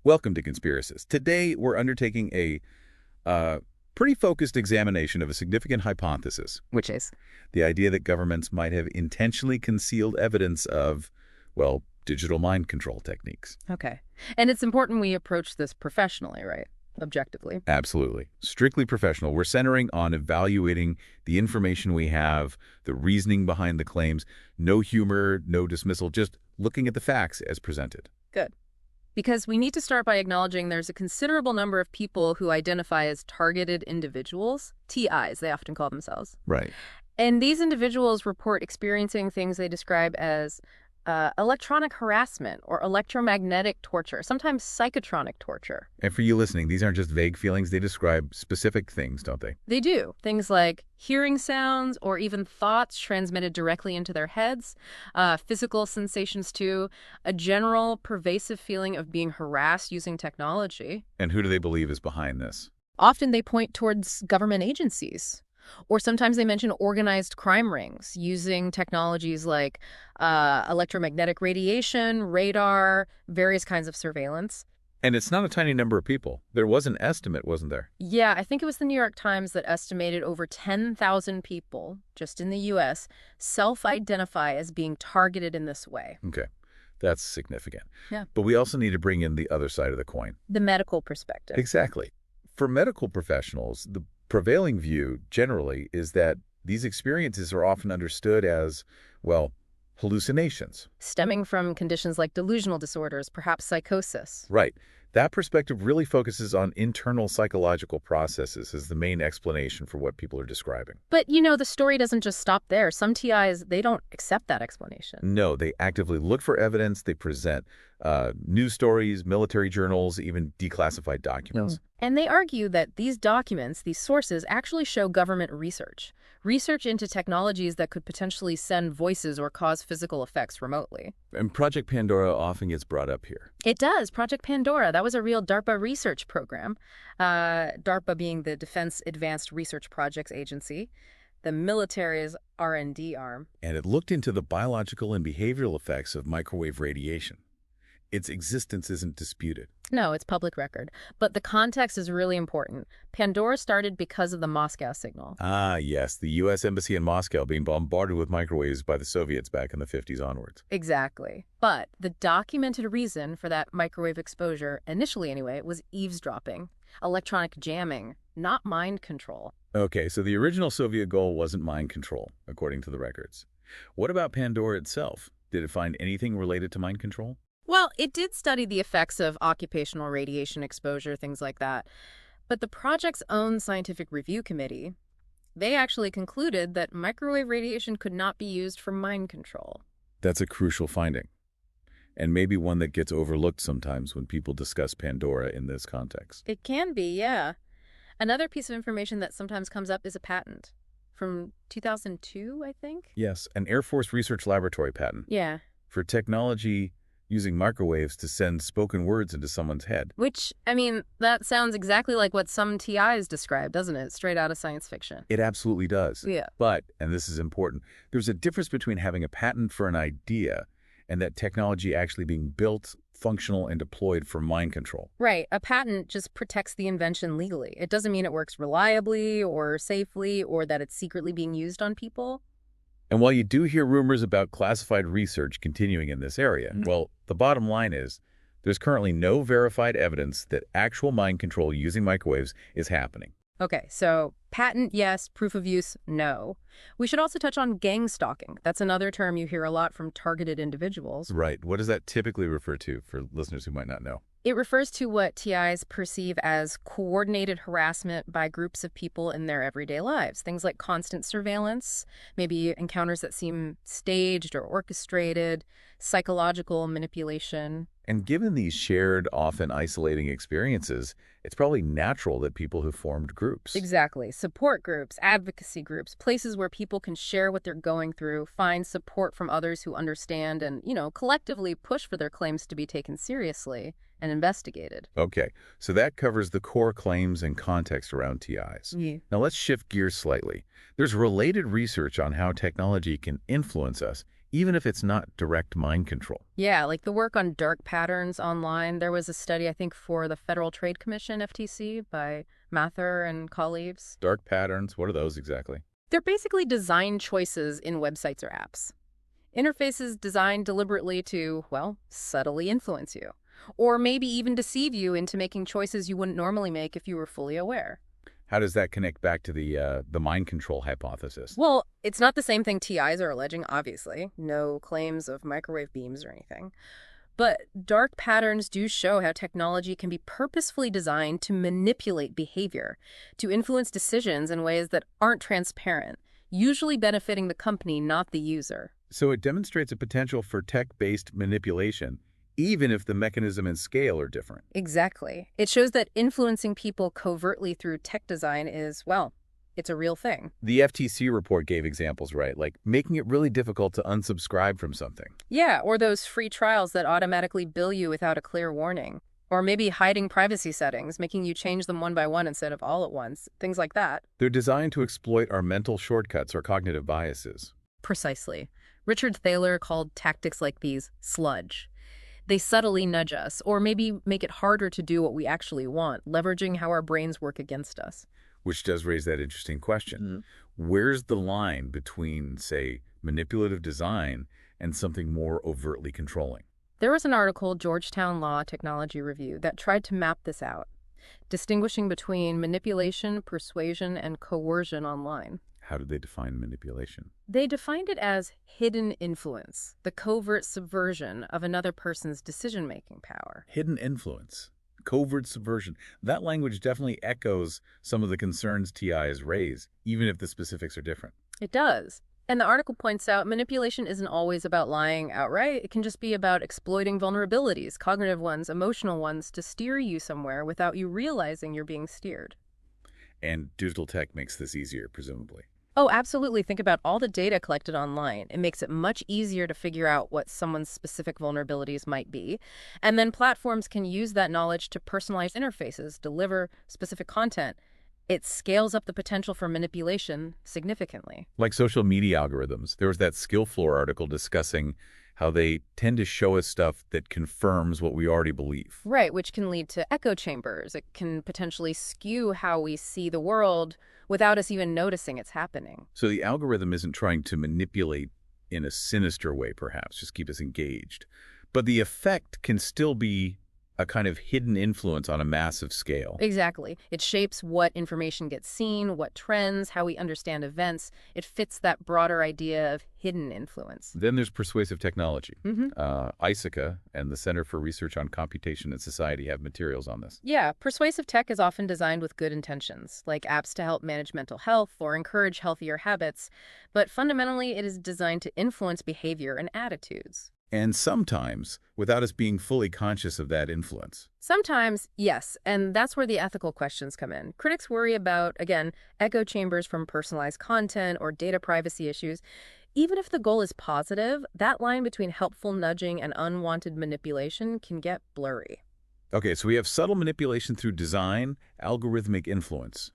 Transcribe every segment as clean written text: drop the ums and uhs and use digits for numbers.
Welcome to Conspiracist. Today, we're undertaking a pretty focused examination of a significant hypothesis. Which is? The idea that governments might have intentionally concealed evidence of, well, digital mind control techniques. Okay. And it's important we approach this professionally, right? Objectively. Absolutely. Strictly professional. We're centering on evaluating the information we have, the reasoning behind the claims. No humor, no dismissal, just looking at the facts as presented. Good. Because we need to start by acknowledging there's a considerable number of people who identify as targeted individuals, TIs, they often call themselves. Right. And these individuals report experiencing things they describe as electronic harassment or electromagnetic torture, sometimes psychotronic torture. And for you listening, these aren't just vague feelings. They describe specific things, don't they? They do. Things like hearing sounds or even thoughts transmitted directly into their heads, physical sensations too, a general pervasive feeling of being harassed using technology. And who do they believe is behind this? Often they point towards government agencies. Or sometimes they mention organized crime rings using technologies like electromagnetic radiation, radar, various kinds of surveillance. And it's not a tiny number of people. There was an estimate, wasn't there? Yeah, I think it was the New York Times that estimated over 10,000 people, just in the U.S., self-identify as being targeted in this way. Okay. That's significant. Yeah. But we also need to bring in the other side of the coin. The medical perspective. Exactly. For medical professionals, the prevailing view generally is that these experiences are often understood as, well, hallucinations. Stemming from conditions like delusional disorders, perhaps psychosis. Right. That perspective really focuses on internal psychological processes as the main explanation for what people are describing. But, the story doesn't just stop there. Some TIs, they don't accept that explanation. No, they actively look for evidence. They present news stories, military journals, even declassified documents. And they argue that these documents, these sources, actually show government research into technologies that could potentially send voices or cause physical effects remotely. And Project Pandora often gets brought up here. It does. Project Pandora, that was a real DARPA research program. DARPA being the Defense Advanced Research Projects Agency, the military's R&D arm. And it looked into the biological and behavioral effects of microwave radiation. Its existence isn't disputed. No, it's public record. But the context is really important. Pandora started because of the Moscow signal. Ah, yes, the U.S. Embassy in Moscow being bombarded with microwaves by the Soviets back in the 50s onwards. Exactly. But the documented reason for that microwave exposure, initially anyway, was eavesdropping, electronic jamming, not mind control. Okay, so the original Soviet goal wasn't mind control, according to the records. What about Pandora itself? Did it find anything related to mind control? Well, it did study the effects of occupational radiation exposure, things like that. But the project's own scientific review committee, they actually concluded that microwave radiation could not be used for mind control. That's a crucial finding, and maybe one that gets overlooked sometimes when people discuss Pandora in this context. It can be, yeah. Another piece of information that sometimes comes up is a patent from 2002, I think? Yes, an Air Force Research Laboratory patent. Yeah. For technology using microwaves to send spoken words into someone's head. Which, that sounds exactly like what some TIs describe, doesn't it? Straight out of science fiction. It absolutely does. Yeah. But, and this is important, there's a difference between having a patent for an idea and that technology actually being built, functional, and deployed for mind control. Right. A patent just protects the invention legally. It doesn't mean it works reliably or safely or that it's secretly being used on people. And while you do hear rumors about classified research continuing in this area, well, the bottom line is there's currently no verified evidence that actual mind control using microwaves is happening. Okay, so patent, yes. Proof of use, no. We should also touch on gang stalking. That's another term you hear a lot from targeted individuals. Right. What does that typically refer to for listeners who might not know? It refers to what TIs perceive as coordinated harassment by groups of people in their everyday lives. Things like constant surveillance, maybe encounters that seem staged or orchestrated, psychological manipulation. And given these shared, often isolating experiences, it's probably natural that people have formed groups. Exactly. Support groups, advocacy groups, places where people can share what they're going through, find support from others who understand and, collectively push for their claims to be taken seriously and investigated. Okay, so that covers the core claims and context around TIs. Yeah. Now let's shift gears slightly. There's related research on how technology can influence us, even if it's not direct mind control. Yeah, like the work on dark patterns online. There was a study, I think, for the Federal Trade Commission, FTC, by Mather and colleagues. Dark patterns, what are those exactly? They're basically design choices in websites or apps. Interfaces designed deliberately to, well, subtly influence you. Or maybe even deceive you into making choices you wouldn't normally make if you were fully aware. How does that connect back to the mind control hypothesis? Well, it's not the same thing TIs are alleging, obviously. No claims of microwave beams or anything. But dark patterns do show how technology can be purposefully designed to manipulate behavior, to influence decisions in ways that aren't transparent, usually benefiting the company, not the user. So it demonstrates a potential for tech-based manipulation, even if the mechanism and scale are different. Exactly. It shows that influencing people covertly through tech design is, well, it's a real thing. The FTC report gave examples, right? Like making it really difficult to unsubscribe from something. Yeah, or those free trials that automatically bill you without a clear warning. Or maybe hiding privacy settings, making you change them one by one instead of all at once. Things like that. They're designed to exploit our mental shortcuts or cognitive biases. Precisely. Richard Thaler called tactics like these sludge. They subtly nudge us, or maybe make it harder to do what we actually want, leveraging how our brains work against us. Which does raise that interesting question. Where's the line between, say, manipulative design and something more overtly controlling? There was an article, Georgetown Law Technology Review, that tried to map this out, distinguishing between manipulation, persuasion, and coercion online. How did they define manipulation? They defined it as hidden influence, the covert subversion of another person's decision-making power. Hidden influence, covert subversion. That language definitely echoes some of the concerns TIs raise, even if the specifics are different. It does. And the article points out manipulation isn't always about lying outright. It can just be about exploiting vulnerabilities, cognitive ones, emotional ones, to steer you somewhere without you realizing you're being steered. And digital tech makes this easier, presumably. Oh, absolutely. Think about all the data collected online. It makes it much easier to figure out what someone's specific vulnerabilities might be. And then platforms can use that knowledge to personalize interfaces, deliver specific content. It scales up the potential for manipulation significantly. Like social media algorithms, there was that Skillfloor article discussing how they tend to show us stuff that confirms what we already believe. Right, which can lead to echo chambers. It can potentially skew how we see the world without us even noticing it's happening. So the algorithm isn't trying to manipulate in a sinister way, perhaps, just keep us engaged. But the effect can still be a kind of hidden influence on a massive scale. Exactly. It shapes what information gets seen, what trends, how we understand events. It fits that broader idea of hidden influence. Then there's persuasive technology. ISACA and the Center for Research on Computation and Society have materials on this. Yeah, persuasive tech is often designed with good intentions, like apps to help manage mental health or encourage healthier habits. But fundamentally, it is designed to influence behavior and attitudes. And sometimes without us being fully conscious of that influence. Sometimes, yes, and that's where the ethical questions come in. Critics worry about, again, echo chambers from personalized content or data privacy issues. Even if the goal is positive, that line between helpful nudging and unwanted manipulation can get blurry. Okay, so we have subtle manipulation through design, algorithmic influence.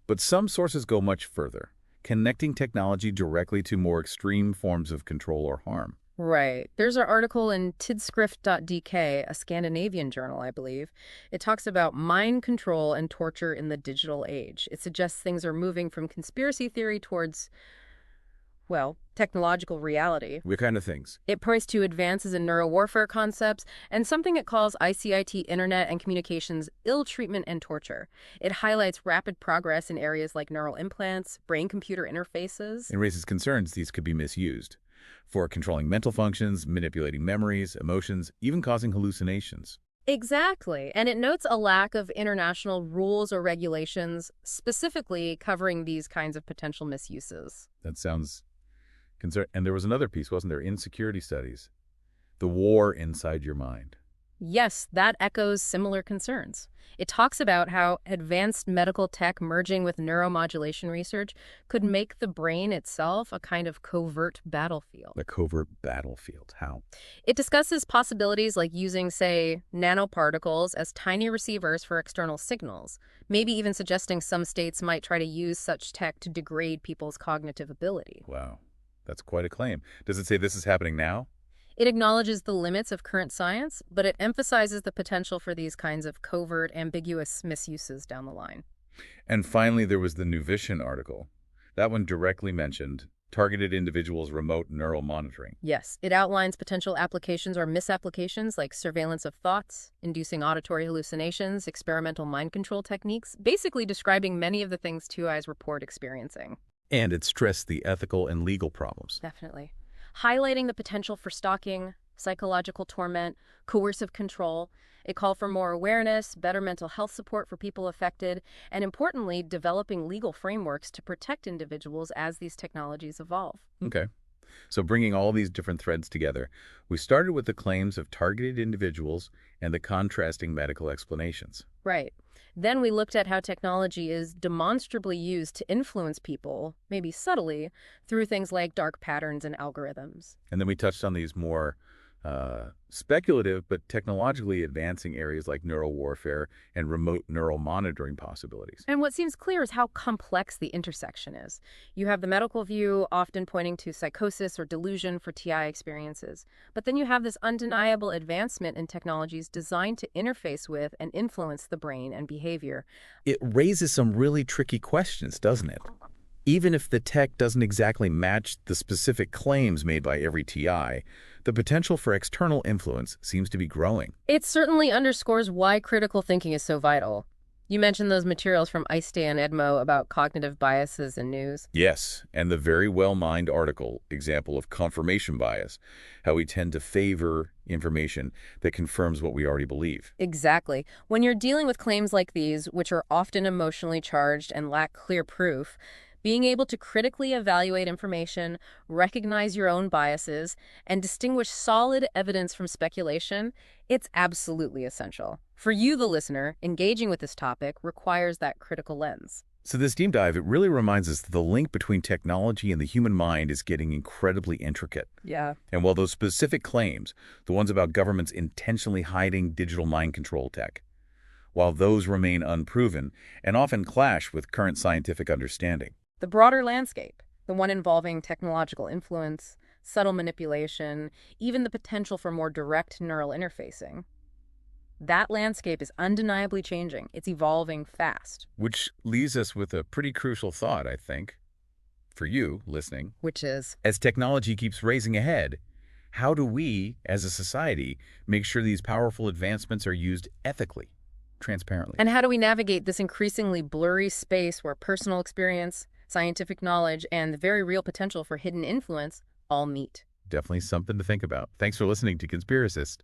But some sources go much further, connecting technology directly to more extreme forms of control or harm. Right. There's an article in Tidsskrift.dk, a Scandinavian journal, I believe. It talks about mind control and torture in the digital age. It suggests things are moving from conspiracy theory towards, well, technological reality. What kind of things? It points to advances in neurowarfare concepts and something it calls ICIT, Internet and Communications, ill treatment and torture. It highlights rapid progress in areas like neural implants, brain-computer interfaces. It raises concerns these could be misused for controlling mental functions, manipulating memories, emotions, even causing hallucinations. Exactly. And it notes a lack of international rules or regulations specifically covering these kinds of potential misuses. That sounds concerned. And there was another piece, wasn't there? Insecurity studies. The war inside your mind. Yes, that echoes similar concerns. It talks about how advanced medical tech merging with neuromodulation research could make the brain itself a kind of covert battlefield. A covert battlefield. How? It discusses possibilities like using, say, nanoparticles as tiny receivers for external signals, maybe even suggesting some states might try to use such tech to degrade people's cognitive ability. Wow. That's quite a claim. Does it say this is happening now? It acknowledges the limits of current science, but it emphasizes the potential for these kinds of covert, ambiguous misuses down the line. And finally, there was the Nuvision article. That one directly mentioned targeted individuals' remote neural monitoring. Yes, it outlines potential applications or misapplications like surveillance of thoughts, inducing auditory hallucinations, experimental mind control techniques, basically describing many of the things Two Eyes report experiencing. And it stressed the ethical and legal problems. Definitely. Highlighting the potential for stalking, psychological torment, coercive control. It called for more awareness, better mental health support for people affected, and importantly, developing legal frameworks to protect individuals as these technologies evolve. Okay. So bringing all these different threads together, we started with the claims of targeted individuals and the contrasting medical explanations. Right. Then we looked at how technology is demonstrably used to influence people, maybe subtly, through things like dark patterns and algorithms. And then we touched on these more speculative but technologically advancing areas like neural warfare and remote neural monitoring possibilities. And what seems clear is how complex the intersection is. You have the medical view, often pointing to psychosis or delusion for TI experiences. But then you have this undeniable advancement in technologies designed to interface with and influence the brain and behavior. It raises some really tricky questions, doesn't it? Even if the tech doesn't exactly match the specific claims made by every TI, the potential for external influence seems to be growing. It certainly underscores why critical thinking is so vital. You mentioned those materials from Day and Edmo about cognitive biases in news. Yes, and the very well-mined article example of confirmation bias, how we tend to favor information that confirms what we already believe. Exactly. When you're dealing with claims like these, which are often emotionally charged and lack clear proof, being able to critically evaluate information, recognize your own biases, and distinguish solid evidence from speculation, it's absolutely essential. For you, the listener, engaging with this topic requires that critical lens. So this deep dive, it really reminds us that the link between technology and the human mind is getting incredibly intricate. Yeah. And while those specific claims, the ones about governments intentionally hiding digital mind control tech, while those remain unproven and often clash with current scientific understanding, the broader landscape, the one involving technological influence, subtle manipulation, even the potential for more direct neural interfacing, that landscape is undeniably changing. It's evolving fast. Which leaves us with a pretty crucial thought, I think, for you listening. Which is, as technology keeps racing ahead, how do we, as a society, make sure these powerful advancements are used ethically, transparently? And how do we navigate this increasingly blurry space where personal experience, scientific knowledge, and the very real potential for hidden influence all meet? Definitely something to think about. Thanks for listening to Conspiracist.